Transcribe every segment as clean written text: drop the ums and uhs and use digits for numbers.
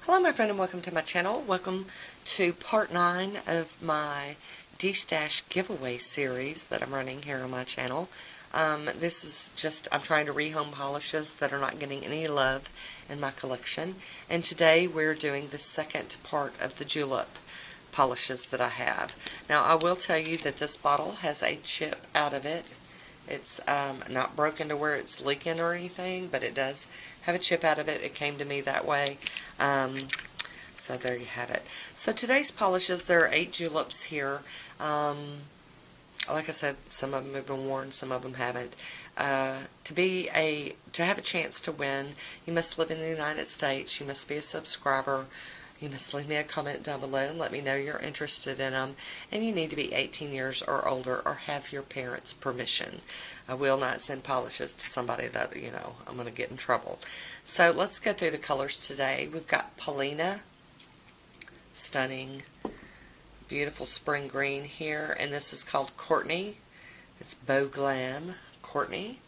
Hello my friend and welcome to my channel. Welcome to part 9 of my D-Stash giveaway series that I'm running here on my channel. This is just, I'm trying to rehome polishes that are not getting any love in my collection. And today we're doing the second part of the Julep polishes that I have. Now I will tell you that this bottle has a chip out of it. It's not broken to where it's leaking or anything, but it does have a chip out of it. It came to me that way. So there you have it. So today's polishes, there are 8 juleps here. Like I said, some of them have been worn, some of them haven't. To have a chance to win, you must live in the United States. You must be a subscriber. You must leave me a comment down below and let me know you're interested in them. And you need to be 18 years or older or have your parents' permission. I will not send polishes to somebody that, you know, I'm going to get in trouble. So let's go through the colors today. We've got Paulina, stunning, beautiful spring green here. And this is called Courtney. It's Beau Glam Courtney.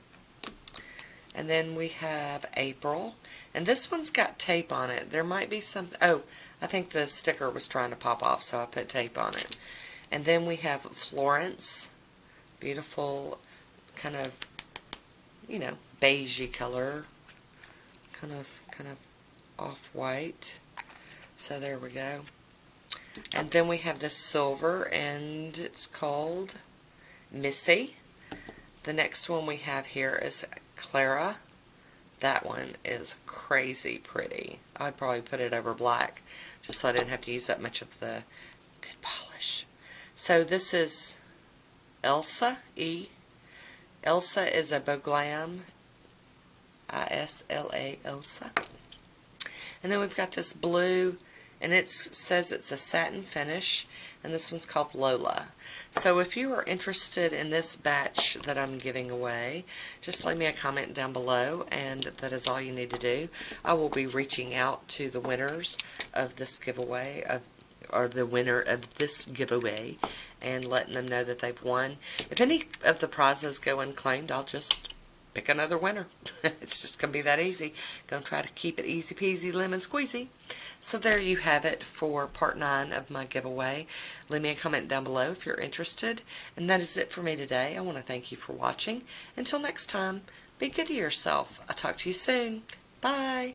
And then we have April. And this one's got tape on it. There might be something. Oh, I think the sticker was trying to pop off, so I put tape on it. And then we have Florence. Beautiful, kind of, you know, beigey color. Kind of off-white. So there we go. And then we have this silver, and it's called Missy. The next one we have here is Clara. That one is crazy pretty. I'd probably put it over black just so I didn't have to use that much of the good polish. So this is Elsa E. Elsa is a Beau Glam, I-S-L-A, Elsa. And then we've got this blue, and it says it's a satin finish, and this one's called Lola. So if you are interested in this batch that I'm giving away, just leave me a comment down below, and that is all you need to do. I will be reaching out to the winners of this giveaway, or the winner of this giveaway, and letting them know that they've won. If any of the prizes go unclaimed, I'll just pick another winner. It's just going to be that easy. Going to try to keep it easy peasy lemon squeezy. So there you have it for part 9 of my giveaway. Leave me a comment down below if you're interested. And that is it for me today. I want to thank you for watching. Until next time, be good to yourself. I'll talk to you soon. Bye.